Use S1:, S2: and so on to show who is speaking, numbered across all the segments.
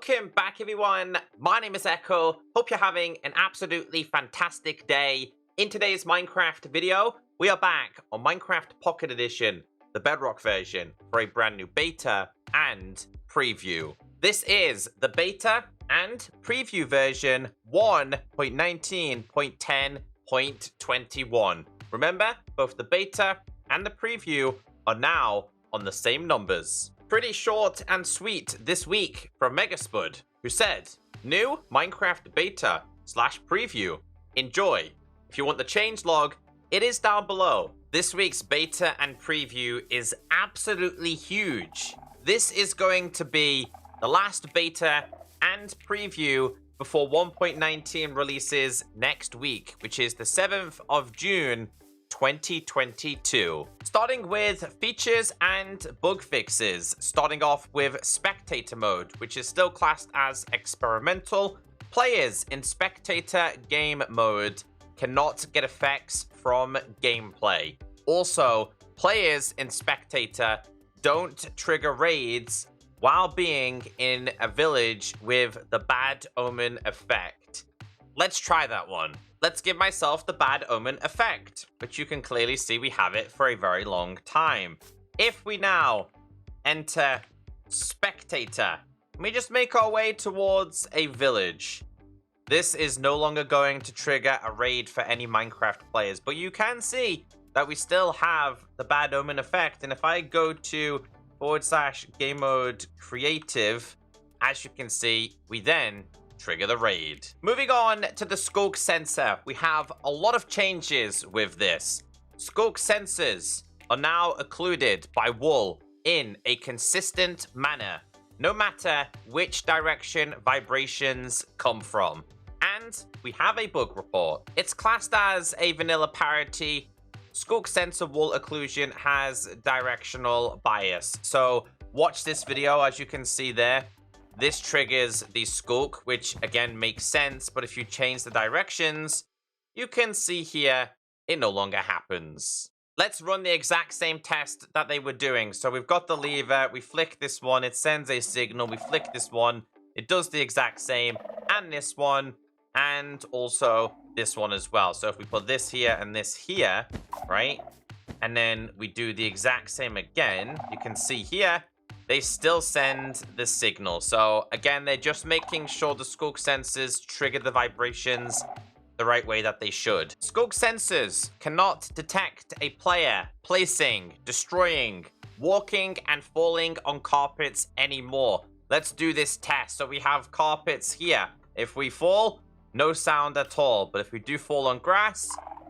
S1: Welcome back, everyone. My name is Echo. Hope you're having an absolutely fantastic day. In today's Minecraft video, we are back on Minecraft Pocket Edition, the Bedrock version, for a brand new beta and preview. This is the beta and preview version 1.19.10.21. Remember, both the beta and the preview are now on the same numbers. Pretty short and sweet this week from Megaspud, who said, new Minecraft beta / preview. Enjoy. If you want the changelog, it is down below. This week's beta and preview is absolutely huge. This is going to be the last beta and preview before 1.19 releases next week, which is the 7th of June, 2022. Starting with features and bug fixes. Starting off with Spectator mode, which is still classed as experimental. Players in Spectator game mode cannot get effects from gameplay. Also, players in Spectator don't trigger raids while being in a village with the Bad Omen effect. Let's try that one. Let's give myself the Bad Omen effect, which you can clearly see we have it for a very long time. If we now enter Spectator, we just make our way towards a village. This is no longer going to trigger a raid for any Minecraft players, but you can see that we still have the Bad Omen effect. And if I go to /game mode creative, as you can see, we then trigger the raid. Moving on to the Sculk sensor, we have a lot of changes with this. Sculk sensors are now occluded by wool in a consistent manner, no matter which direction vibrations come from. And we have a bug report. It's classed as a vanilla parity. Sculk sensor wool occlusion has directional bias. So watch this video. As you can see there, this triggers the Sculk, which again makes sense, but if you change the directions, you can see here it no longer happens. Let's run the exact same test that they were doing. So we've got the lever, we flick this one, it sends a signal, we flick this one, it does the exact same, and this one, and also this one as well. So if we put this here and this here, right, and then we do the exact same again, you can see here, they still send the signal. So again, they're just making sure the Sculk sensors trigger the vibrations the right way that they should. Sculk sensors cannot detect a player placing, destroying, walking, and falling on carpets anymore. Let's do this test. So we have carpets here. If we fall, no sound at all. But if we do fall on grass,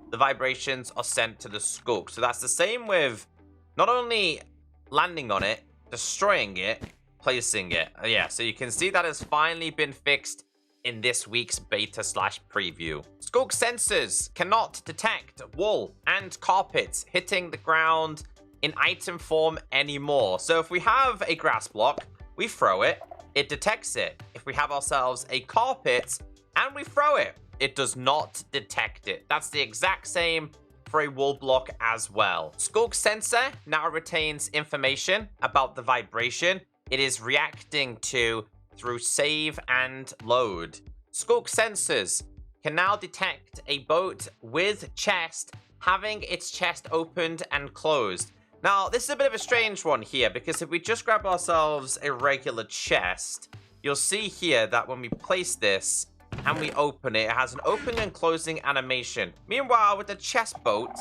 S1: the vibrations are sent to the Sculk. So that's the same with not only landing on it, destroying it, placing it. Yeah, so you can see that has finally been fixed in this week's beta / preview. Sculk sensors cannot detect wool and carpets hitting the ground in item form anymore. So if we have a grass block, we throw it, it detects it. If we have ourselves a carpet and we throw it, it does not detect it. That's the exact same for a wool block as well. Sculk sensor now retains information about the vibration it is reacting to through save and load. Sculk sensors can now detect a boat with chest having its chest opened and closed. Now, this is a bit of a strange one here, because if we just grab ourselves a regular chest, you'll see here that when we place this and we open it, it has an opening and closing animation. Meanwhile, with the chest boat,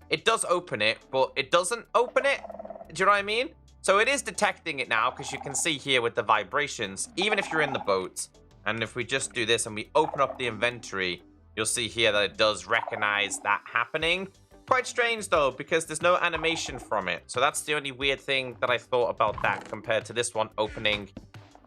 S1: it does open it, but it doesn't open it. Do you know what I mean? So it is detecting it now, because you can see here with the vibrations, even if you're in the boat. And if we just do this and we open up the inventory, you'll see here that it does recognize that happening. Quite strange though, because there's no animation from it. So that's the only weird thing that I thought about that compared to this one opening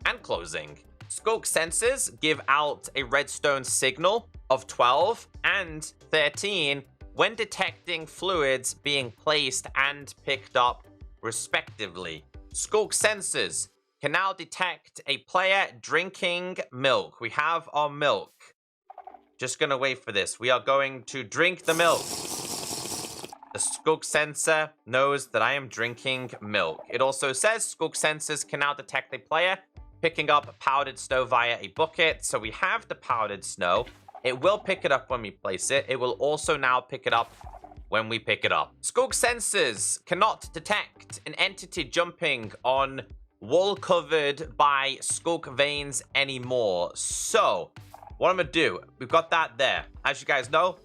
S1: and closing. Sculk sensors give out a redstone signal of 12 and 13 when detecting fluids being placed and picked up respectively. Sculk sensors can now detect a player drinking milk. We have our milk. Just gonna wait for this. We are going to drink the milk. The Sculk sensor knows that I am drinking milk. It also says Sculk sensors can now detect a player picking up powdered snow via a bucket. So we have the powdered snow. It will pick it up when we place it. It will also now pick it up when we pick it up. Sculk sensors cannot detect an entity jumping on wool covered by Sculk veins anymore. So what I'm gonna do, we've got that there. As you guys know,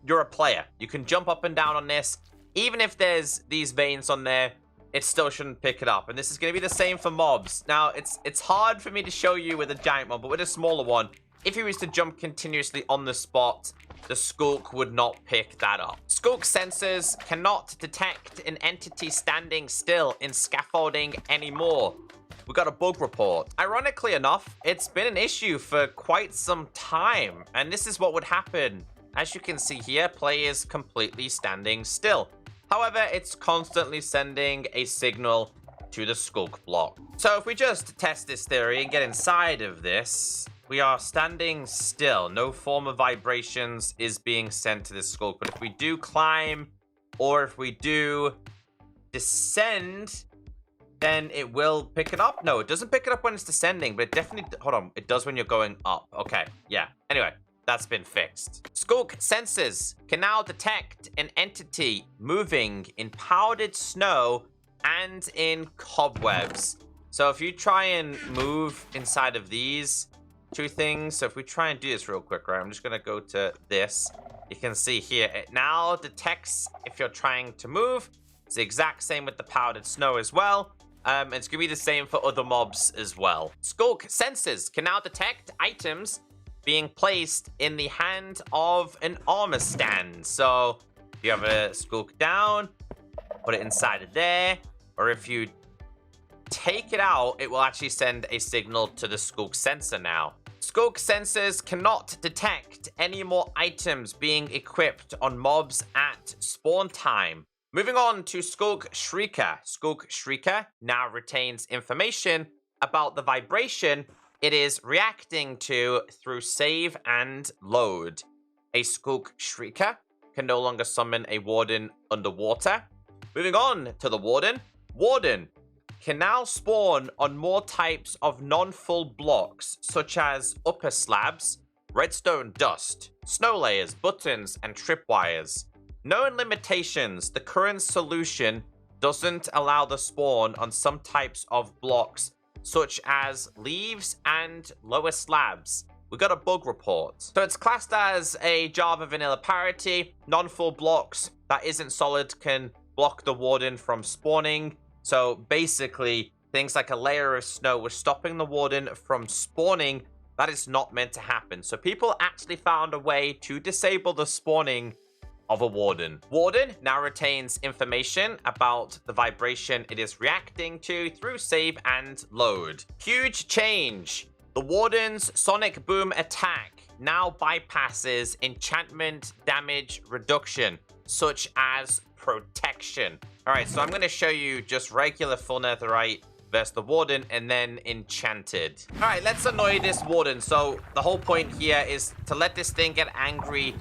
S1: you're a player. You can jump up and down on this. Even if there's these veins on there, it still shouldn't pick it up. And this is gonna be the same for mobs. Now, it's hard for me to show you with a giant mob, but with a smaller one, if he was to jump continuously on the spot, the Sculk would not pick that up. Sculk sensors cannot detect an entity standing still in scaffolding anymore. We got a bug report. Ironically enough, it's been an issue for quite some time, and this is what would happen. As you can see here, play is completely standing still. However, it's constantly sending a signal to the Sculk block. So if we just test this theory and get inside of this, we are standing still. No form of vibrations is being sent to this Sculk. But if we do climb, or if we do descend, then it will pick it up. No, it doesn't pick it up when it's descending, but it definitely, hold on, it does when you're going up. Okay, yeah. Anyway, that's been fixed. Sculk sensors can now detect an entity moving in powdered snow and in cobwebs. So if you try and move inside of these two things, so if we try and do this real quick, right? I'm just gonna go to this. You can see here, it now detects if you're trying to move. It's the exact same with the powdered snow as well. It's gonna be the same for other mobs as well. Sculk sensors can now detect items being placed in the hand of an armor stand. So if you have a Sculk down, put it inside of there, or if you take it out, it will actually send a signal to the Sculk sensor now. Sculk sensors cannot detect any more items being equipped on mobs at spawn time. Moving on to Sculk Shrieker. Sculk Shrieker now retains information about the vibration it is reacting to through save and load. A Sculk Shrieker can no longer summon a Warden underwater. Moving on to the Warden. Warden can now spawn on more types of non-full blocks, such as upper slabs, redstone dust, snow layers, buttons, and tripwires. Known limitations, the current solution doesn't allow the spawn on some types of blocks, such as leaves and lower slabs. We got a bug report. So it's classed as a Java vanilla parity. Non-full blocks that isn't solid can block the Warden from spawning. So basically, things like a layer of snow was stopping the Warden from spawning. That is not meant to happen. So people actually found a way to disable the spawning of a Warden. Warden now retains information about the vibration it is reacting to through save and load. Huge change. The Warden's sonic boom attack now bypasses enchantment damage reduction, such as protection. All right, so I'm going to show you just regular full netherite versus the Warden and then enchanted. All right, let's annoy this Warden. So the whole point here is to let this thing get angry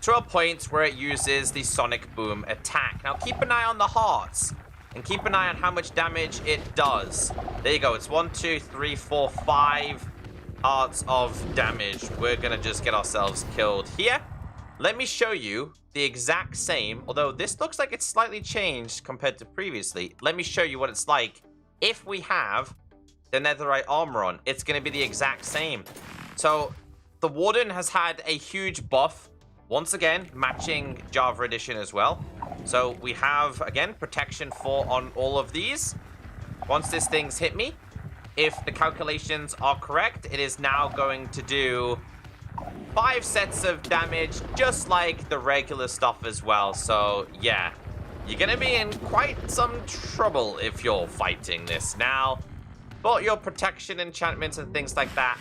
S1: to a point where it uses the sonic boom attack. Now keep an eye on the hearts and keep an eye on how much damage it does. There you go. It's 1, 2, 3, 4, 5 hearts of damage. We're gonna just get ourselves killed here. Let me show you the exact same, although this looks like it's slightly changed compared to previously. Let me show you what it's like if we have the netherite armor on. It's gonna be the exact same. So the Warden has had a huge buff. Once again, matching Java Edition as well. So we have, again, protection 4 on all of these. Once this thing's hit me, if the calculations are correct, it is now going to do 5 sets of damage, just like the regular stuff as well. So, yeah, you're going to be in quite some trouble if you're fighting this now. But your protection enchantments and things like that,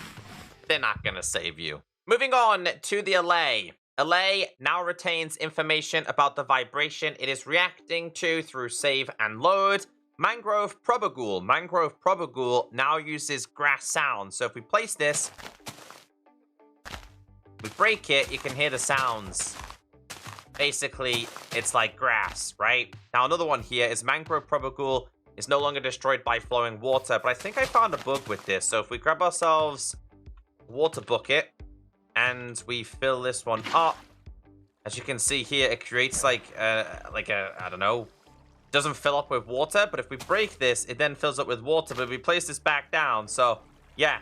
S1: they're not going to save you. Moving on to the Allay. Allay now retains information about the vibration it is reacting to through save and load. Mangrove Propagule. Mangrove Propagule now uses grass sound. So if we place this, we break it, you can hear the sounds. Basically, it's like grass, right? Now another one here is Mangrove Propagule is no longer destroyed by flowing water. But I think I found a bug with this. So if we grab ourselves a water bucket and we fill this one up, as you can see here, it creates like a, I don't know, doesn't fill up with water. But if we break this, it then fills up with water. But we place this back down. So yeah,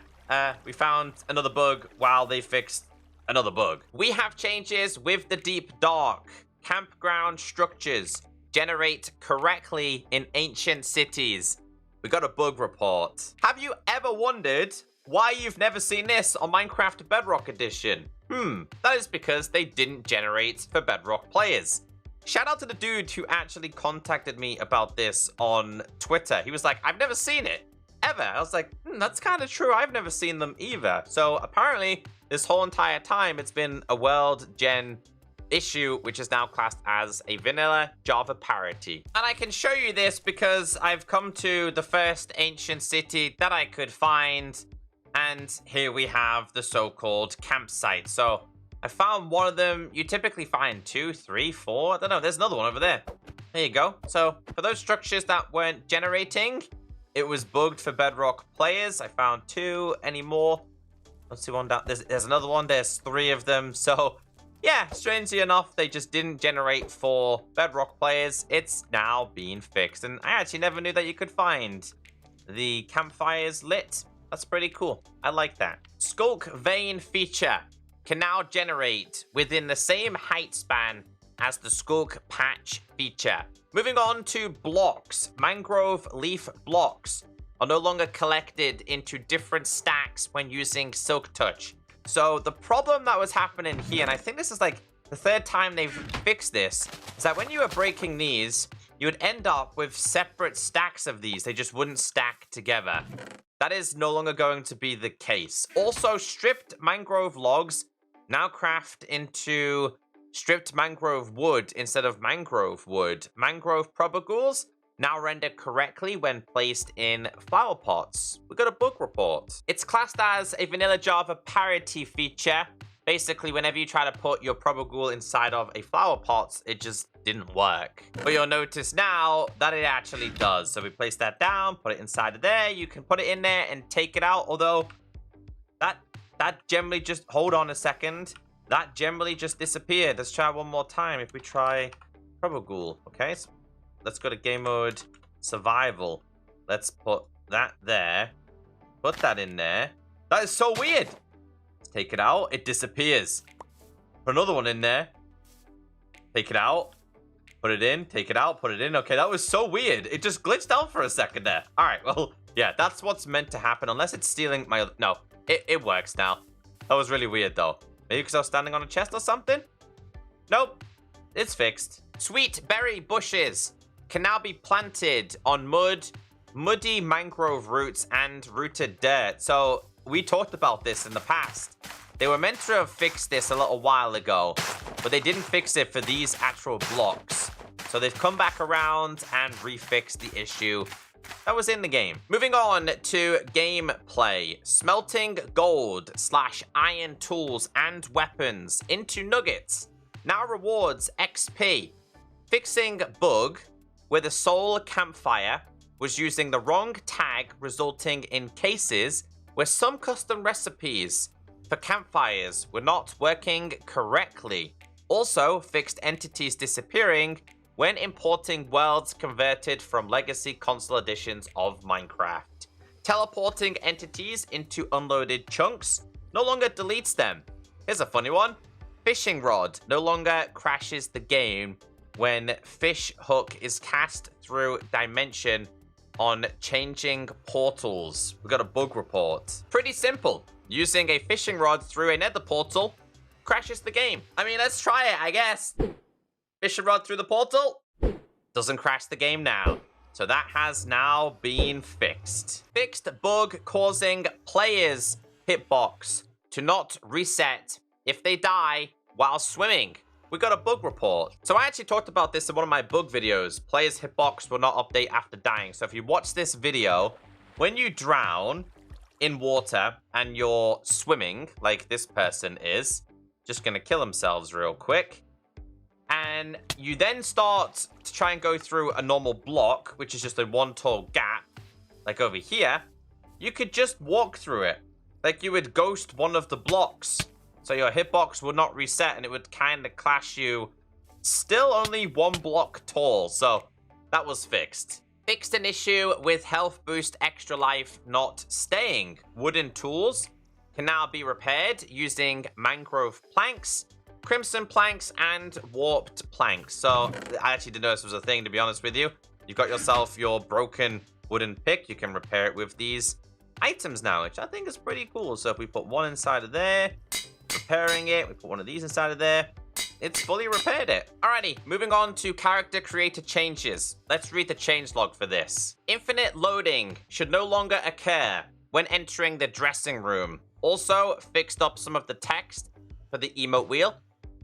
S1: we found another bug while they fixed another bug. We have changes with the deep dark. Campground structures generate correctly in ancient cities. We got a bug report. Have you ever wondered why you've never seen this on Minecraft Bedrock Edition? That is because they didn't generate for Bedrock players. Shout out to the dude who actually contacted me about this on Twitter. He was like, I've never seen it, ever. I was like, that's kind of true. I've never seen them either. So apparently, this whole entire time, it's been a world gen issue, which is now classed as a vanilla Java Parity. And I can show you this because I've come to the first ancient city that I could find. And here we have the so-called campsite. So I found one of them. You typically find 2, 3, 4. I don't know. There's another one over there. There you go. So for those structures that weren't generating, it was bugged for Bedrock players. I found 2 anymore. Let's see one down. There's another one. There's 3 of them. So yeah, strangely enough, they just didn't generate for Bedrock players. It's now been fixed. And I actually never knew that you could find the campfires lit. That's pretty cool. I like that. Sculk vein feature can now generate within the same height span as the Sculk patch feature. Moving on to blocks. Mangrove leaf blocks are no longer collected into different stacks when using Silk Touch. So the problem that was happening here, and I think this is like the 3rd time they've fixed this, is that when you were breaking these, you would end up with separate stacks of these. They just wouldn't stack together. That is no longer going to be the case. Also, stripped mangrove logs now craft into stripped mangrove wood instead of mangrove wood. Mangrove propagules now render correctly when placed in flower pots. We got a bug report. It's classed as a vanilla Java Parity feature. Basically, whenever you try to put your propagule inside of a flower pot, it just didn't work. But you'll notice now that it actually does. So we place that down, put it inside of there. You can put it in there and take it out. Although that generally just, hold on a second. That generally just disappeared. Let's try one more time. If we try propagule, okay? So let's go to game mode survival. Let's put that there. Put that in there. That is so weird. Let's take it out. It disappears. Put another one in there. Take it out. Put it in. Take it out. Put it in. Okay, that was so weird. It just glitched out for a second there. All right, well, yeah, that's what's meant to happen. Unless it's stealing my... No, it works now. That was really weird, though. Maybe because I was standing on a chest or something? Nope. It's fixed. Sweet berry bushes can now be planted on muddy mangrove roots and rooted dirt. So we talked about this in the past. They were meant to have fixed this a little while ago, but they didn't fix it for these actual blocks. So they've come back around and refixed the issue that was in the game. Moving on to gameplay. Smelting gold / iron tools and weapons into nuggets now rewards XP. Fixing bug where the soul campfire was using the wrong tag, resulting in cases where some custom recipes for campfires were not working correctly. Also fixed entities disappearing when importing worlds converted from legacy console editions of Minecraft. Teleporting entities into unloaded chunks no longer deletes them. Here's a funny one. Fishing rod no longer crashes the game when fish hook is cast through dimension on changing portals. We got a bug report. Pretty simple. Using a fishing rod through a nether portal crashes the game. I mean, let's try it, I guess. Fishing rod through the portal doesn't crash the game now. So that has now been fixed. Fixed bug causing players' hitbox to not reset if they die while swimming. We got a bug report. So I actually talked about this in one of my bug videos. Players' hitbox will not update after dying. So if you watch this video, when you drown in water and you're swimming, like this person is, just gonna kill themselves real quick. and you then start to try and go through a normal block, which is just a one tall gap, like over here, you could just walk through it. Like you would ghost one of the blocks, so your hitbox would not reset, and it would kind of clash you. Still only one block tall, so that was fixed. Fixed an issue with health boost extra life not staying. Wooden tools can now be repaired using mangrove planks, crimson planks, and warped planks. So I actually didn't know this was a thing, to be honest with you. You've got yourself your broken wooden pick. You can repair it with these items now, which I think is pretty cool. So if we put one inside of there, repairing it, we put one of these inside of there, it's fully repaired it. Alrighty, moving on to character creator changes. Let's read the changelog for this. Infinite loading should no longer occur when entering the dressing room. Also, fixed up some of the text for the emote wheel,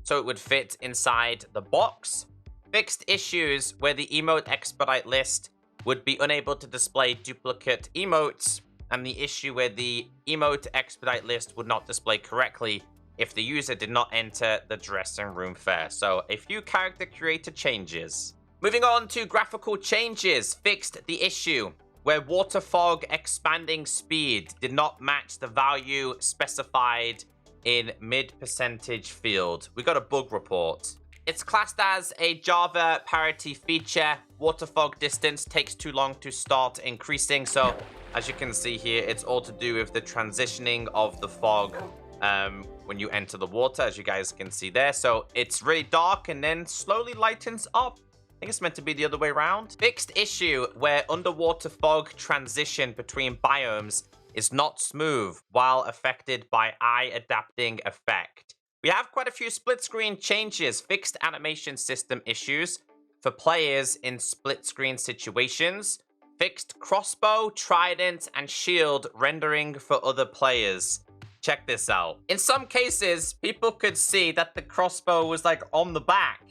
S1: so it would fit inside the box. Fixed issues where the emote expedite list would be unable to display duplicate emotes, and the issue where the emote expedite list would not display correctly if the user did not enter the dressing room first. So a few character creator changes. Moving on to graphical changes, fixed the issue where water fog expanding speed did not match the value specified in mid percentage field. We got a bug report. It's classed as a Java Parity feature. Water fog distance takes too long to start increasing. So as you can see here, it's all to do with the transitioning of the fog when you enter the water, as you guys can see there. So it's really dark and then slowly lightens up. I think it's meant to be the other way around. Fixed issue where underwater fog transition between biomes is not smooth while affected by eye adapting effect. We have quite a few split screen changes. Fixed animation system issues for players in split screen situations. Fixed crossbow, trident, and shield rendering for other players. Check this out. In some cases, people could see that the crossbow was like on the back.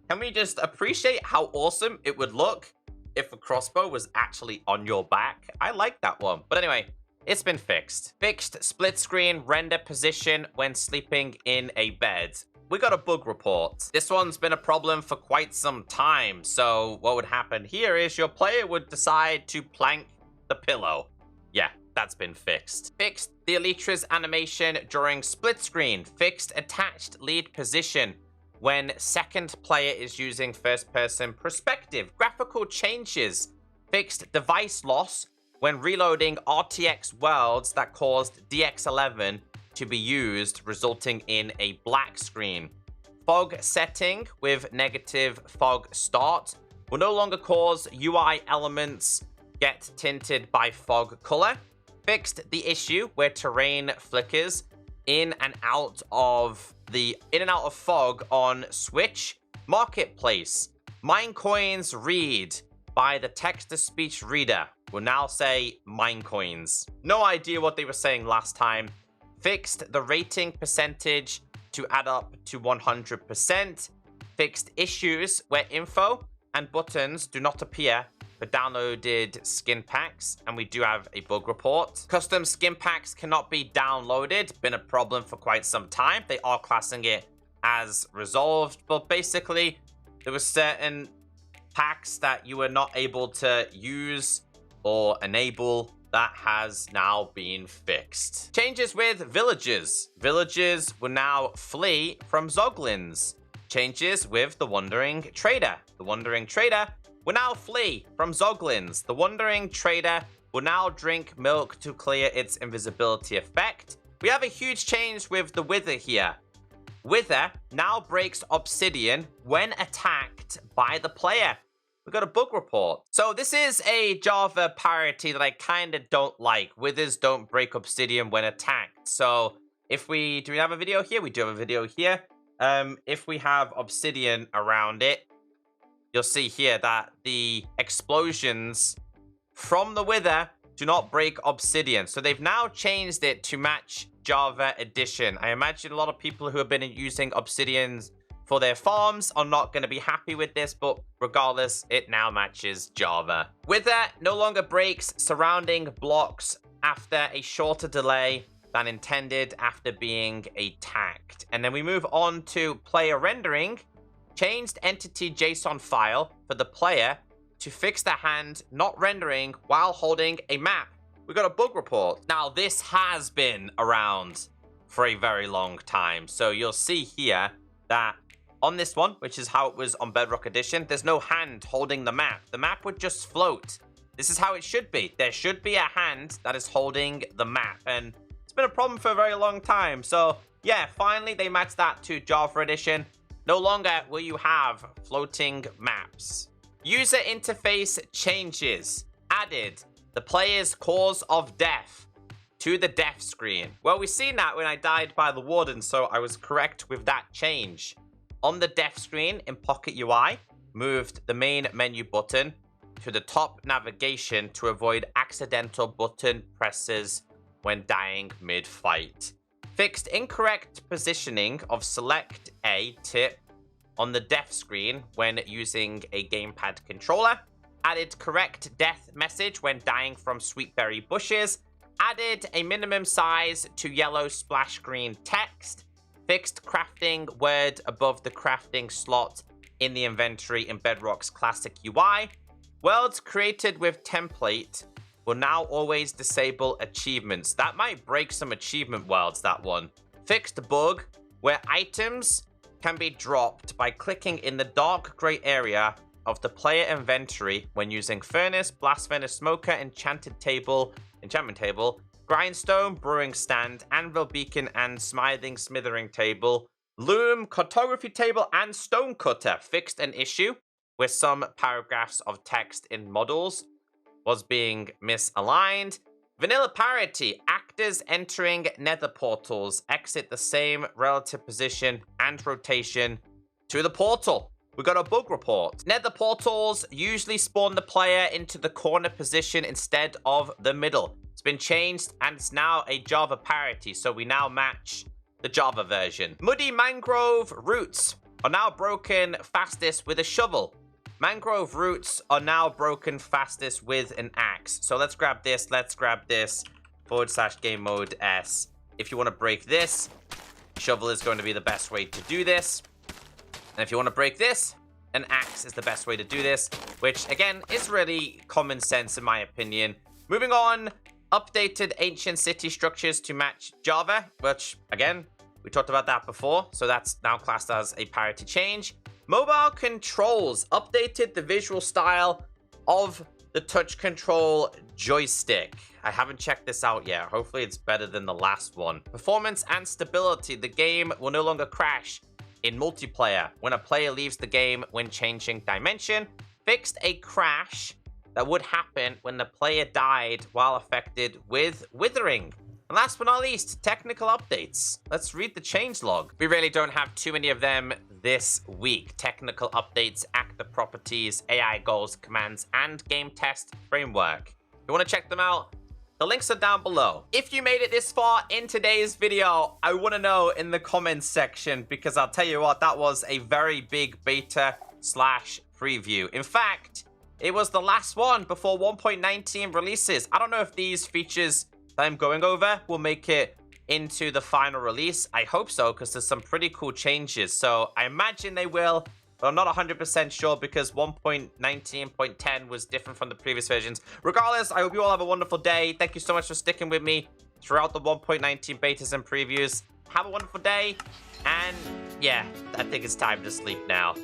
S1: Can we just appreciate how awesome it would look if a crossbow was actually on your back? I like that one. But anyway, it's been fixed. Fixed split screen render position when sleeping in a bed. We got a bug report. This one's been a problem for quite some time. So what would happen here is your player would decide to plank the pillow. Yeah, that's been fixed. Fixed the Elytra's animation during split screen. Fixed attached lead position when second player is using first person perspective. Graphical changes. Fixed device loss when reloading RTX worlds that caused DX11 to be used, resulting in a black screen. Fog setting with negative fog start will no longer cause UI elements get tinted by fog color. Fixed the issue where terrain flickers in and out of fog on Switch. Marketplace. Minecoins read by the text-to-speech reader will now say Minecoins. No idea what they were saying last time. Fixed the rating percentage to add up to 100%. Fixed issues where info and buttons do not appear for downloaded skin packs, and we do have a bug report. Custom skin packs cannot be downloaded. Been a problem for quite some time. They are classing it as resolved, but basically there were certain packs that you were not able to use or enable. That has now been fixed. Changes with villagers. Villagers will now flee from zoglins. Changes with the Wandering Trader. The Wandering Trader will now flee from zoglins. The Wandering Trader will now drink milk to clear its invisibility effect. We have a huge change with the Wither here. Wither now breaks obsidian when attacked by the player. We got a bug report. So this is a Java parity that I kind of don't like. Withers don't break obsidian when attacked. So if do we have a video here? We do have a video here. If we have obsidian around it, you'll see here that the explosions from the Wither do not break obsidian. So they've now changed it to match Java Edition. I imagine a lot of people who have been using obsidians for their farms are not going to be happy with this, but regardless, it now matches Java. Wither no longer breaks surrounding blocks after a shorter delay than intended after being attacked. And then we move on to player rendering. changed entity JSON file for the player to fix the hand not rendering while holding a map. We got a bug report. Now, this has been around for a very long time. So you'll see here that on this one, which is how it was on Bedrock Edition, there's no hand holding the map. The map would just float. This is how it should be. There should be a hand that is holding the map. And it's been a problem for a very long time. So yeah, finally they matched that to Java Edition. No longer will you have floating maps. User interface changes. Added the player's cause of death to the death screen. Well, we've seen that when I died by the Warden, so I was correct with that change. On the death screen in Pocket UI, moved the main menu button to the top navigation to avoid accidental button presses when dying mid-fight. Fixed incorrect positioning of select A tip on the death screen when using a gamepad controller. Added correct death message when dying from sweetberry bushes. Added a minimum size to yellow splash screen text. Fixed crafting word above the crafting slot in the inventory in Bedrock's classic UI. Worlds created with template will now always disable achievements. That might break some achievement worlds, that one. Fixed bug where items can be dropped by clicking in the dark gray area of the player inventory when using furnace, blast furnace, smoker, enchantment table, grindstone, brewing stand, anvil beacon, and smithing table, loom, cartography table, and stone cutter. Fixed an issue where some paragraphs of text in models was being misaligned. Vanilla parity. Actors entering nether portals exit the same relative position and rotation to the portal. We got a bug report. Nether portals usually spawn the player into the corner position instead of the middle. It's been changed and it's now a Java parity, so we now match the Java version. Muddy mangrove roots are now broken fastest with a shovel. Mangrove roots are now broken fastest with an axe. So let's grab this, /game mode S. If you want to break this, shovel is going to be the best way to do this. And if you want to break this, an axe is the best way to do this, which again is really common sense in my opinion. Moving on, updated ancient city structures to match Java, which again, we talked about that before. So that's now classed as a parity change. Mobile controls updated the visual style of the touch control joystick. I haven't checked this out yet. Hopefully it's better than the last one. Performance and stability. The game will no longer crash in multiplayer when a player leaves the game when changing dimension. Fixed a crash that would happen when the player died while affected with withering. And last but not least, technical updates. Let's read the changelog. We really don't have too many of them this week. Technical updates, actor properties, AI goals, commands, and game test framework. If you want to check them out, the links are down below. If you made it this far in today's video, I want to know in the comments section, because I'll tell you what, that was a very big beta/preview. In fact, it was the last one before 1.19 releases. I don't know if these features that I'm going over will make it into the final release. I hope so, because there's some pretty cool changes. So I imagine they will, but I'm not 100% sure because 1.19.10 was different from the previous versions. Regardless, I hope you all have a wonderful day. Thank you so much for sticking with me throughout the 1.19 betas and previews. Have a wonderful day. And yeah, I think it's time to sleep now.